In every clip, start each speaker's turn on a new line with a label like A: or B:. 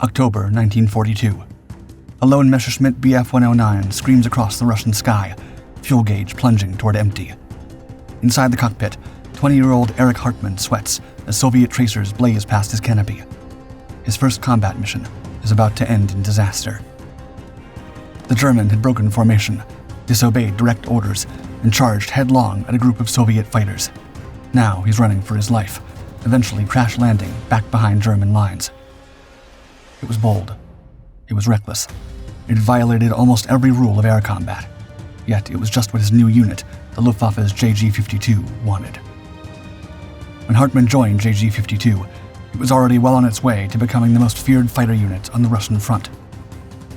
A: October 1942. A lone Messerschmitt Bf 109 screams across the Russian sky, fuel gauge plunging toward empty. Inside the cockpit, 20-year-old Erich Hartmann sweats as Soviet tracers blaze past his canopy. His first combat mission is about to end in disaster. The German had broken formation, disobeyed direct orders, and charged headlong at a group of Soviet fighters. Now he's running for his life, eventually crash landing back behind German lines. It was bold. It was reckless. It violated almost every rule of air combat. Yet it was just what his new unit, the Luftwaffe's JG-52, wanted. When Hartmann joined JG-52, it was already well on its way to becoming the most feared fighter unit on the Russian front.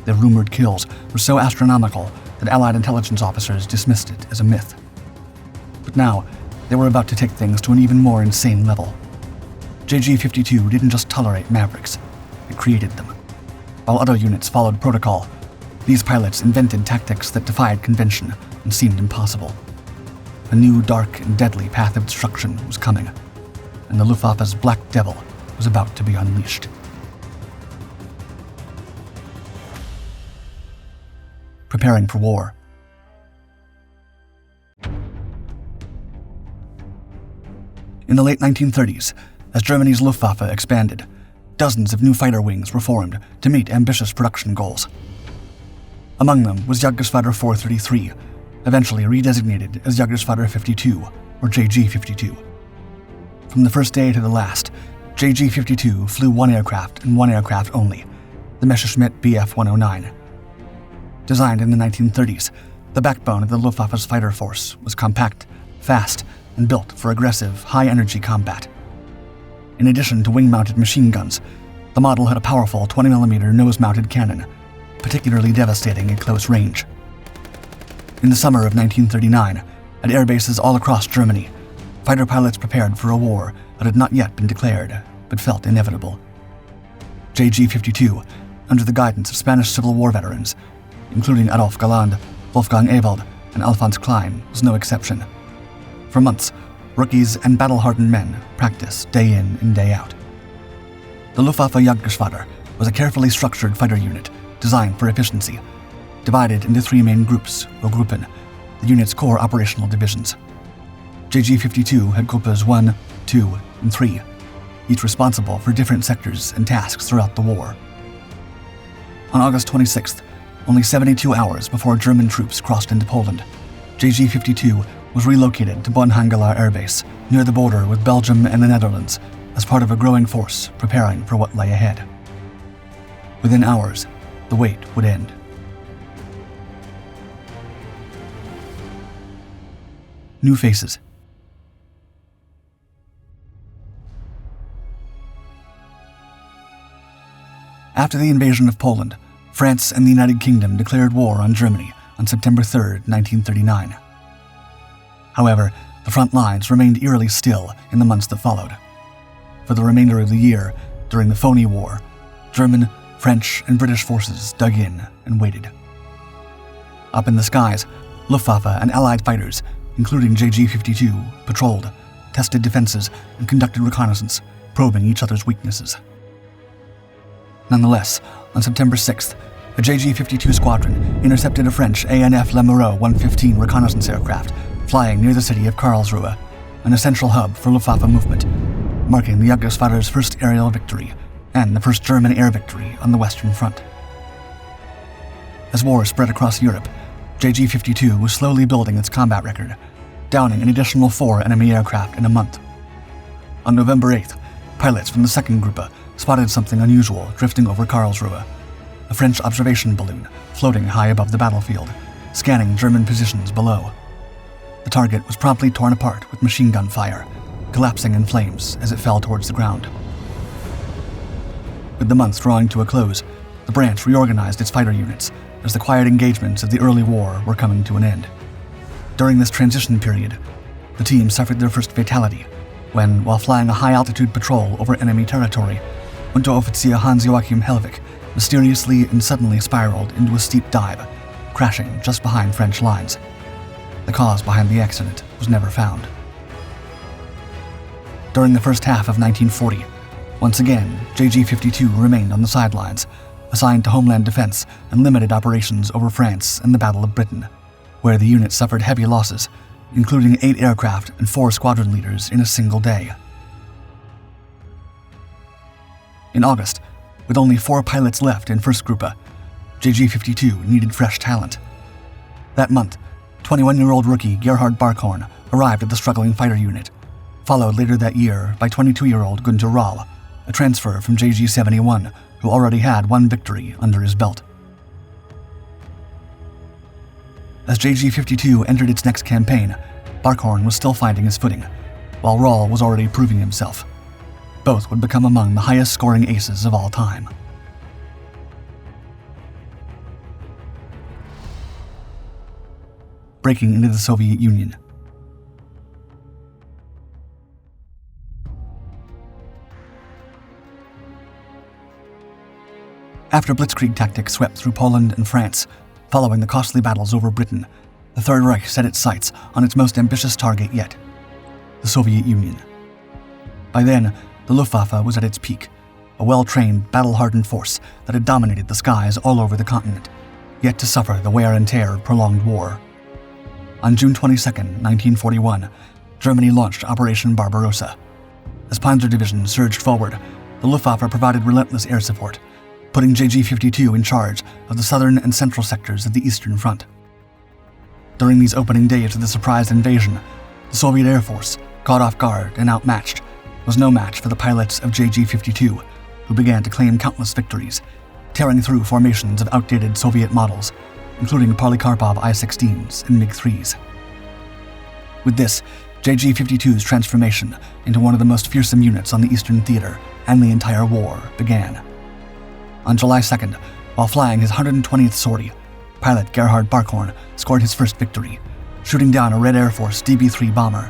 A: The rumored kills were so astronomical that Allied intelligence officers dismissed it as a myth. But now, they were about to take things to an even more insane level. JG-52 didn't just tolerate mavericks, it created them. While other units followed protocol, these pilots invented tactics that defied convention and seemed impossible. A new dark and deadly path of destruction was coming, and the Luftwaffe's Black Devil was about to be unleashed. Preparing for war. In the late 1930s, as Germany's Luftwaffe expanded, dozens of new fighter wings were formed to meet ambitious production goals. Among them was Jagdgeschwader 433, eventually redesignated as Jagdgeschwader 52, or JG-52. From the first day to the last, JG-52 flew one aircraft and one aircraft only, the Messerschmitt Bf 109. Designed in the 1930s, the backbone of the Luftwaffe's fighter force was compact, fast, and built for aggressive, high-energy combat. In addition to wing-mounted machine guns, the model had a powerful 20mm nose-mounted cannon, particularly devastating at close range. In the summer of 1939, at air bases all across Germany, fighter pilots prepared for a war that had not yet been declared, but felt inevitable. JG-52, under the guidance of Spanish Civil War veterans, including Adolf Galland, Wolfgang Ewald, and Alphonse Klein, was no exception. For months, rookies and battle-hardened men practiced day in and day out. The Luftwaffe Jagdgeschwader was a carefully structured fighter unit designed for efficiency, divided into three main groups, or Gruppen, the unit's core operational divisions. JG-52 had Gruppas 1, 2, and 3, each responsible for different sectors and tasks throughout the war. On August 26th, only 72 hours before German troops crossed into Poland, JG-52 was relocated to Bonn-Hangelar Air Base, near the border with Belgium and the Netherlands, as part of a growing force preparing for what lay ahead. Within hours, the wait would end. New faces. After the invasion of Poland, France and the United Kingdom declared war on Germany on September 3, 1939. However, the front lines remained eerily still in the months that followed. For the remainder of the year, during the phony war, German, French, and British forces dug in and waited. Up in the skies, Luftwaffe and Allied fighters, including JG-52, patrolled, tested defenses, and conducted reconnaissance, probing each other's weaknesses. Nonetheless, on September 6th, a JG-52 squadron intercepted a French ANF Le Moreau 115 reconnaissance aircraft flying near the city of Karlsruhe, an essential hub for Luftwaffe movement, marking the Jagdgeschwader's first aerial victory and the first German air victory on the Western Front. As war spread across Europe, JG-52 was slowly building its combat record, downing an additional 4 enemy aircraft in a month. On November 8th, pilots from the second Gruppe spotted something unusual drifting over Karlsruhe, a French observation balloon floating high above the battlefield, scanning German positions below. The target was promptly torn apart with machine gun fire, collapsing in flames as it fell towards the ground. With the months drawing to a close, the branch reorganized its fighter units as the quiet engagements of the early war were coming to an end. During this transition period, the team suffered their first fatality when, while flying a high-altitude patrol over enemy territory, Unteroffizier Hans-Joachim Helwig mysteriously and suddenly spiraled into a steep dive, crashing just behind French lines. The cause behind the accident was never found. During the first half of 1940, Once again, JG-52 remained on the sidelines, assigned to homeland defense and limited operations over France and the Battle of Britain, where the unit suffered heavy losses, including 8 aircraft and 4 squadron leaders in a single day. In August, with only 4 pilots left in First Gruppe, JG-52 needed fresh talent. That month, 21-year-old rookie Gerhard Barkhorn arrived at the struggling fighter unit, followed later that year by 22-year-old Günther Rahl, a transfer from JG-71 who already had 1 victory under his belt. As JG-52 entered its next campaign, Barkhorn was still finding his footing, while Rahl was already proving himself. Both would become among the highest-scoring aces of all time. Breaking into the Soviet Union. After blitzkrieg tactics swept through Poland and France, following the costly battles over Britain, the Third Reich set its sights on its most ambitious target yet, the Soviet Union. By then, the Luftwaffe was at its peak, a well-trained, battle-hardened force that had dominated the skies all over the continent, yet to suffer the wear and tear of prolonged war. On June 22, 1941, Germany launched Operation Barbarossa. As Panzer divisions surged forward, the Luftwaffe provided relentless air support, putting JG-52 in charge of the southern and central sectors of the Eastern Front. During these opening days of the surprise invasion, the Soviet Air Force, caught off guard and outmatched, was no match for the pilots of JG-52, who began to claim countless victories, tearing through formations of outdated Soviet models, including Polikarpov I-16s and MiG-3s. With this, JG-52's transformation into one of the most fearsome units on the Eastern Theater and the entire war began. On July 2nd, while flying his 120th sortie, pilot Gerhard Barkhorn scored his first victory, shooting down a Red Air Force DB-3 bomber.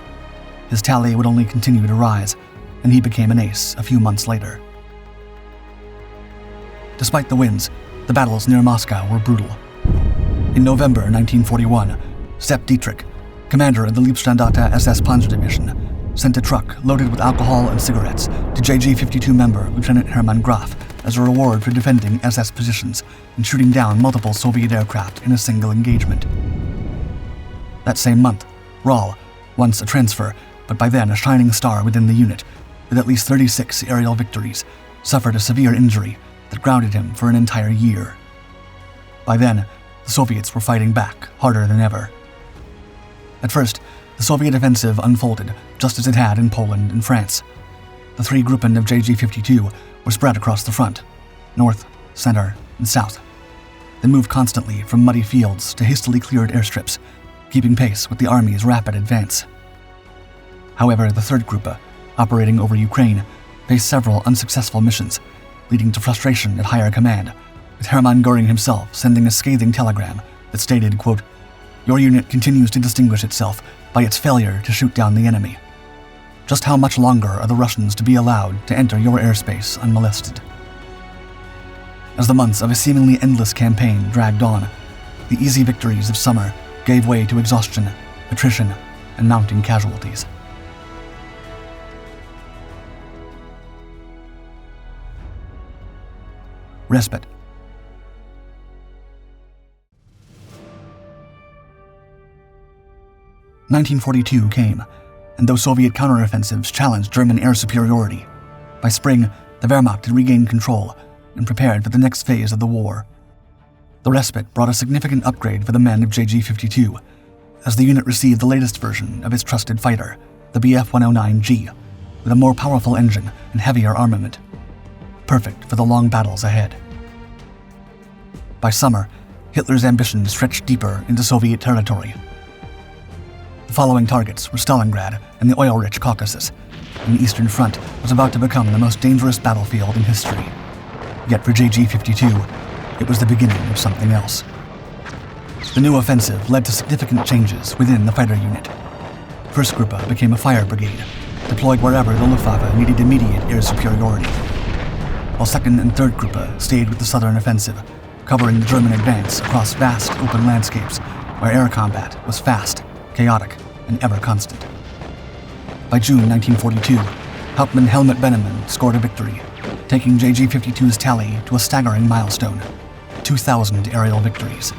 A: His tally would only continue to rise, and he became an ace a few months later. Despite the wins, the battles near Moscow were brutal. In November 1941, Sepp Dietrich, commander of the Liebstandarte SS Panzer Division, sent a truck loaded with alcohol and cigarettes to JG-52 member Lieutenant Hermann Graf as a reward for defending SS positions and shooting down multiple Soviet aircraft in a single engagement. That same month, Rahl, once a transfer, but by then a shining star within the unit, with at least 36 aerial victories, suffered a severe injury that grounded him for an entire year. By then, the Soviets were fighting back harder than ever. At first, the Soviet offensive unfolded just as it had in Poland and France. The 3 Gruppen of JG-52 were spread across the front, north, center, and south. They moved constantly from muddy fields to hastily cleared airstrips, keeping pace with the army's rapid advance. However, the 3rd Gruppe, operating over Ukraine, faced several unsuccessful missions, leading to frustration at higher command, with Hermann Göring himself sending a scathing telegram that stated, quote, "Your unit continues to distinguish itself by its failure to shoot down the enemy. Just how much longer are the Russians to be allowed to enter your airspace unmolested?" As the months of a seemingly endless campaign dragged on, the easy victories of summer gave way to exhaustion, attrition, and mounting casualties. Respite. 1942 came, and though Soviet counteroffensives challenged German air superiority, by spring, the Wehrmacht had regained control and prepared for the next phase of the war. The respite brought a significant upgrade for the men of JG-52, as the unit received the latest version of its trusted fighter, the Bf-109G, with a more powerful engine and heavier armament, perfect for the long battles ahead. By summer, Hitler's ambitions stretched deeper into Soviet territory. The following targets were Stalingrad and the oil-rich Caucasus, and the Eastern Front was about to become the most dangerous battlefield in history. Yet for JG-52, it was the beginning of something else. The new offensive led to significant changes within the fighter unit. First Gruppe became a fire brigade, deployed wherever the Luftwaffe needed immediate air superiority, while 2nd and 3rd Gruppe stayed with the southern offensive, covering the German advance across vast open landscapes where air combat was fast, chaotic, and ever constant. By June 1942, Hauptmann Helmut Bennemann scored a victory, taking JG-52's tally to a staggering milestone, 2,000 aerial victories.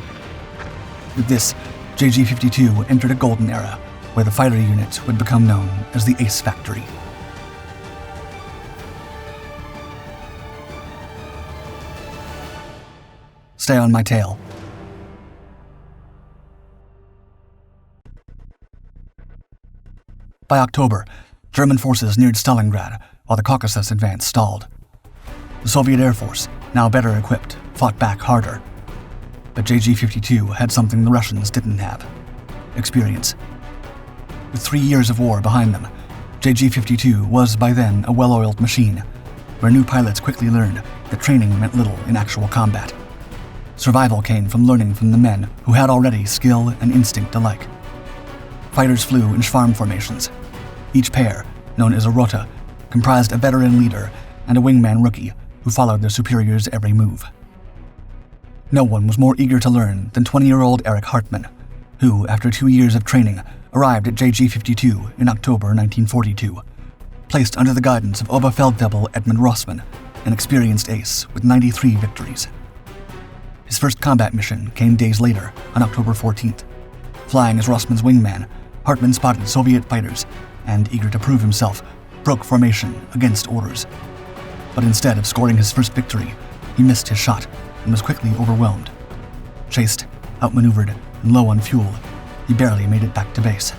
A: With this, JG-52 entered a golden era where the fighter unit would become known as the Ace Factory. Stay on my tail. By October, German forces neared Stalingrad while the Caucasus advance stalled. The Soviet Air Force, now better equipped, fought back harder. But JG-52 had something the Russians didn't have: experience. With 3 years of war behind them, JG-52 was by then a well-oiled machine, where new pilots quickly learned that training meant little in actual combat. Survival came from learning from the men who had already skill and instinct alike. Fighters flew in Schwarm formations. Each pair, known as a rota, comprised a veteran leader and a wingman rookie who followed their superiors' every move. No one was more eager to learn than 20-year-old Erich Hartmann, who, after 2 years of training, arrived at JG-52 in October 1942, placed under the guidance of Oberfeldwebel Edmund Rossmann, an experienced ace with 93 victories. His first combat mission came days later, on October 14th. Flying as Rossmann's wingman, Hartmann spotted Soviet fighters and, eager to prove himself, broke formation against orders. But instead of scoring his first victory, he missed his shot and was quickly overwhelmed. Chased, outmaneuvered, and low on fuel, he barely made it back to base.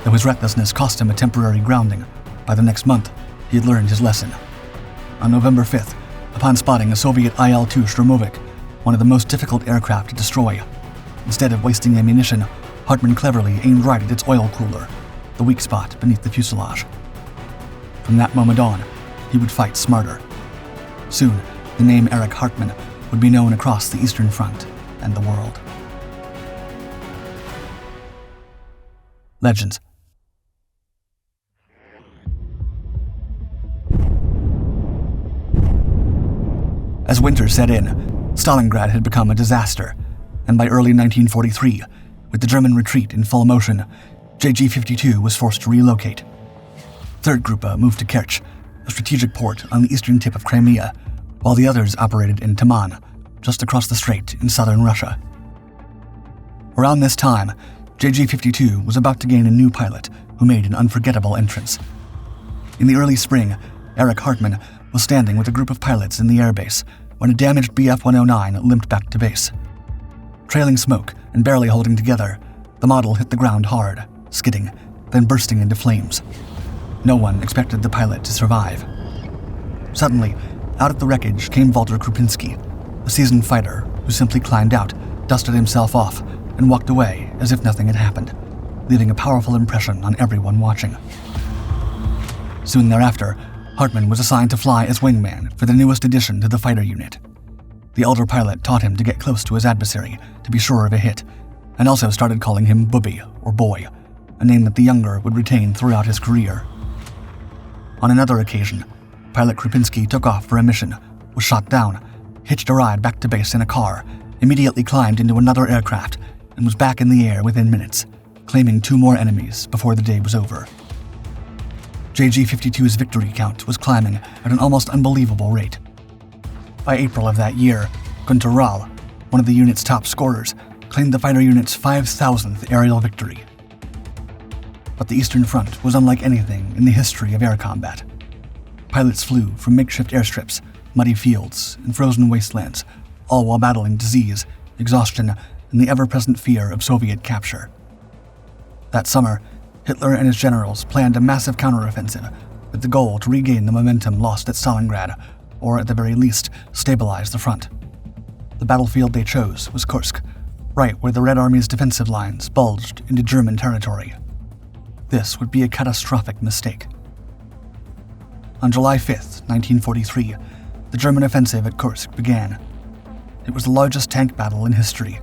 A: Though his recklessness cost him a temporary grounding, by the next month, he had learned his lesson. On November 5th, upon spotting a Soviet IL-2 Sturmovik, one of the most difficult aircraft to destroy, instead of wasting ammunition, Hartmann cleverly aimed right at its oil cooler, the weak spot beneath the fuselage. From that moment on, he would fight smarter. Soon, the name Erich Hartmann would be known across the Eastern Front and the world. Legends. As winter set in, Stalingrad had become a disaster, and by early 1943, with the German retreat in full motion, JG-52 was forced to relocate. 3rd Gruppe moved to Kerch, a strategic port on the eastern tip of Crimea, while the others operated in Taman, just across the strait in southern Russia. Around this time, JG-52 was about to gain a new pilot who made an unforgettable entrance. In the early spring, Erich Hartmann was standing with a group of pilots in the airbase when a damaged Bf-109 limped back to base. Trailing smoke and barely holding together, the model hit the ground hard, skidding, then bursting into flames. No one expected the pilot to survive. Suddenly, out of the wreckage came Walter Krupinski, a seasoned fighter who simply climbed out, dusted himself off, and walked away as if nothing had happened, leaving a powerful impression on everyone watching. Soon thereafter, Hartmann was assigned to fly as wingman for the newest addition to the fighter unit. The elder pilot taught him to get close to his adversary to be sure of a hit, and also started calling him Bubby, or Boy, a name that the younger would retain throughout his career. On another occasion, Pilot Krupinski took off for a mission, was shot down, hitched a ride back to base in a car, immediately climbed into another aircraft, and was back in the air within minutes, claiming 2 more enemies before the day was over. JG-52's victory count was climbing at an almost unbelievable rate. By April of that year, Günter Rahl, one of the unit's top scorers, claimed the fighter unit's 5,000th aerial victory. But the Eastern Front was unlike anything in the history of air combat. Pilots flew from makeshift airstrips, muddy fields, and frozen wastelands, all while battling disease, exhaustion, and the ever-present fear of Soviet capture. That summer, Hitler and his generals planned a massive counteroffensive with the goal to regain the momentum lost at Stalingrad, or at the very least, stabilize the front. The battlefield they chose was Kursk, right where the Red Army's defensive lines bulged into German territory. This would be a catastrophic mistake. On July 5, 1943, the German offensive at Kursk began. It was the largest tank battle in history,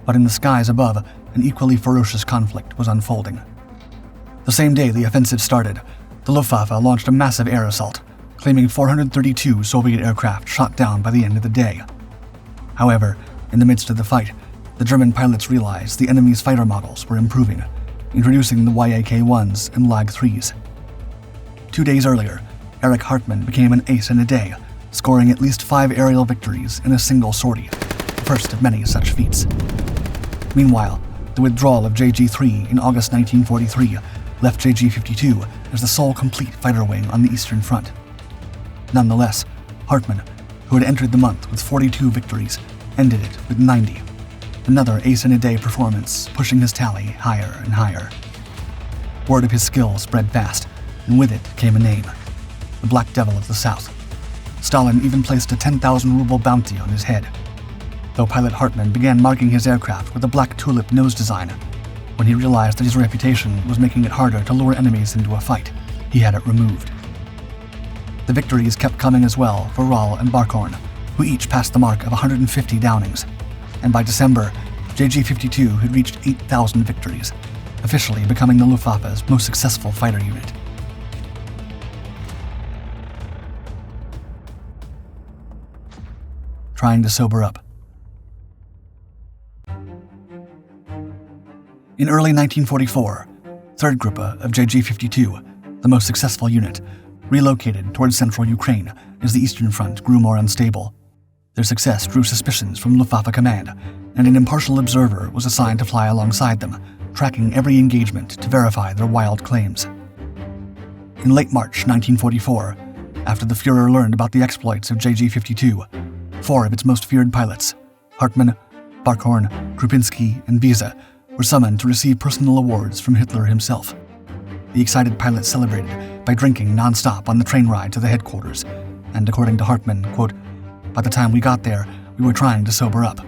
A: but in the skies above, an equally ferocious conflict was unfolding. The same day the offensive started, the Luftwaffe launched a massive air assault, claiming 432 Soviet aircraft shot down by the end of the day. However, in the midst of the fight, the German pilots realized the enemy's fighter models were improving, introducing the Yak-1s and Lag-3s. 2 days earlier, Erich Hartmann became an ace in a day, scoring at least 5 aerial victories in a single sortie, the first of many such feats. Meanwhile, the withdrawal of JG-3 in August 1943 left JG-52 as the sole complete fighter wing on the Eastern Front. Nonetheless, Hartmann, who had entered the month with 42 victories, ended it with 90. Another ace-in-a-day performance, pushing his tally higher and higher. Word of his skill spread fast, and with it came a name: the Black Devil of the South. Stalin even placed a 10,000 ruble bounty on his head. Though pilot Hartmann began marking his aircraft with a black tulip nose design, when he realized that his reputation was making it harder to lure enemies into a fight, he had it removed. The victories kept coming as well for Rahl and Barkhorn, who each passed the mark of 150 downings, and by December, JG-52 had reached 8,000 victories, officially becoming the Luftwaffe's most successful fighter unit. Trying to sober up. In early 1944, 3rd Gruppe of JG-52, the most successful unit, relocated towards central Ukraine as the Eastern Front grew more unstable. Their success drew suspicions from Luftwaffe Command, and an impartial observer was assigned to fly alongside them, tracking every engagement to verify their wild claims. In late March 1944, after the Führer learned about the exploits of JG-52, 4 of its most feared pilots, Hartmann, Barkhorn, Krupinski, and Wiese, were summoned to receive personal awards from Hitler himself. The excited pilots celebrated by drinking non-stop on the train ride to the headquarters, and according to Hartmann, quote, "By the time we got there, we were trying to sober up.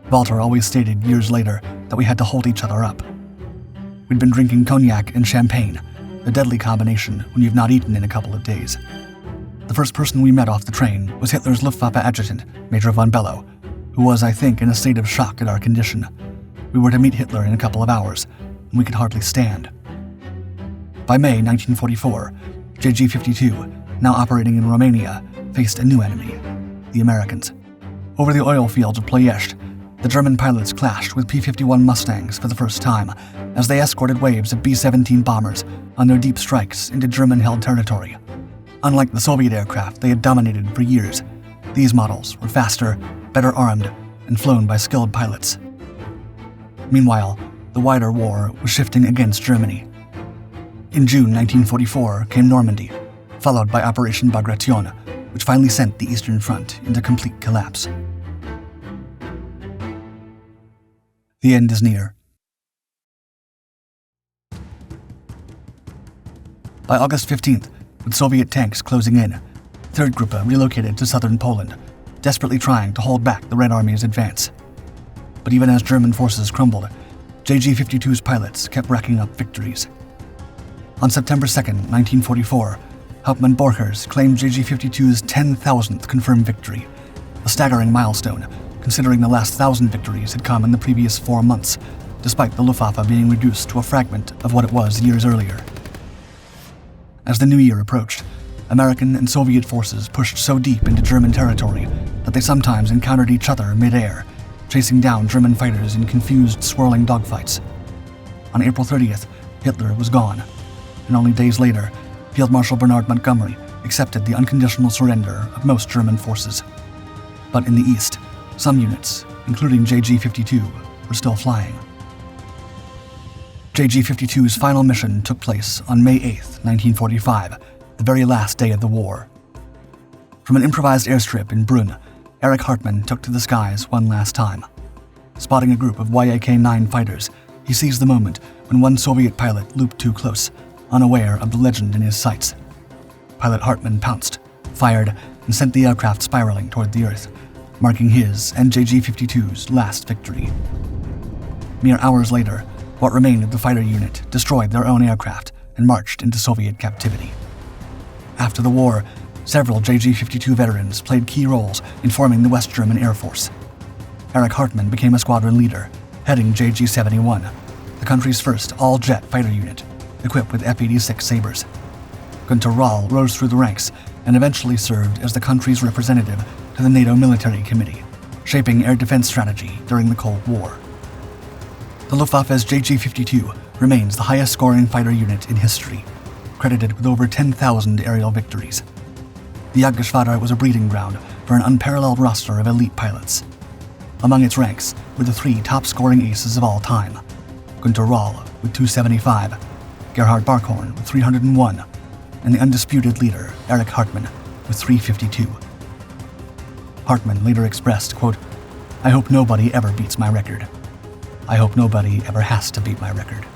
A: Walter always stated years later that we had to hold each other up. We'd been drinking cognac and champagne, a deadly combination when you've not eaten in a couple of days. The first person we met off the train was Hitler's Luftwaffe adjutant, Major von Bellow, who was, I think, in a state of shock at our condition. We were to meet Hitler in a couple of hours, and we could hardly stand." By May 1944, JG-52, now operating in Romania, faced a new enemy: the Americans. Over the oil fields of Ploiești, the German pilots clashed with P-51 Mustangs for the first time as they escorted waves of B-17 bombers on their deep strikes into German-held territory. Unlike the Soviet aircraft they had dominated for years, these models were faster, better armed, and flown by skilled pilots. Meanwhile, the wider war was shifting against Germany. In June 1944 came Normandy, followed by Operation Bagration, which finally sent the Eastern Front into complete collapse. The end is near. By August 15th, with Soviet tanks closing in, 3rd Gruppe relocated to southern Poland, desperately trying to hold back the Red Army's advance. But even as German forces crumbled, JG-52's pilots kept racking up victories. On September 2nd, 1944, Hauptmann Borchers claimed JG-52's 10,000th confirmed victory, a staggering milestone considering the last 1,000 victories had come in the previous 4 months, despite the Luftwaffe being reduced to a fragment of what it was years earlier. As the new year approached, American and Soviet forces pushed so deep into German territory that they sometimes encountered each other mid-air, chasing down German fighters in confused, swirling dogfights. On April 30th, Hitler was gone, and only days later, Field Marshal Bernard Montgomery accepted the unconditional surrender of most German forces. But in the east, some units, including JG-52, were still flying. JG-52's final mission took place on May 8th, 1945, the very last day of the war. From an improvised airstrip in Brunn, Erich Hartmann took to the skies one last time. Spotting a group of Yak-9 fighters, he seized the moment when one Soviet pilot looped too close, unaware of the legend in his sights. Pilot Hartmann pounced, fired, and sent the aircraft spiraling toward the Earth, marking his and JG-52's last victory. Mere hours later, what remained of the fighter unit destroyed their own aircraft and marched into Soviet captivity. After the war, several JG-52 veterans played key roles in forming the West German Air Force. Erich Hartmann became a squadron leader, heading JG-71, the country's first all-jet fighter unit, equipped with F-86 Sabres. Günter Rahl rose through the ranks and eventually served as the country's representative to the NATO Military Committee, shaping air defense strategy during the Cold War. The Luftwaffe's JG-52 remains the highest-scoring fighter unit in history, credited with over 10,000 aerial victories. The Jagdgeschwader was a breeding ground for an unparalleled roster of elite pilots. Among its ranks were the 3 top-scoring aces of all time: Günter Rall with 275, Gerhard Barkhorn with 301, and the undisputed leader, Erich Hartmann, with 352. Hartmann later expressed, quote, "I hope nobody ever beats my record. I hope nobody ever has to beat my record."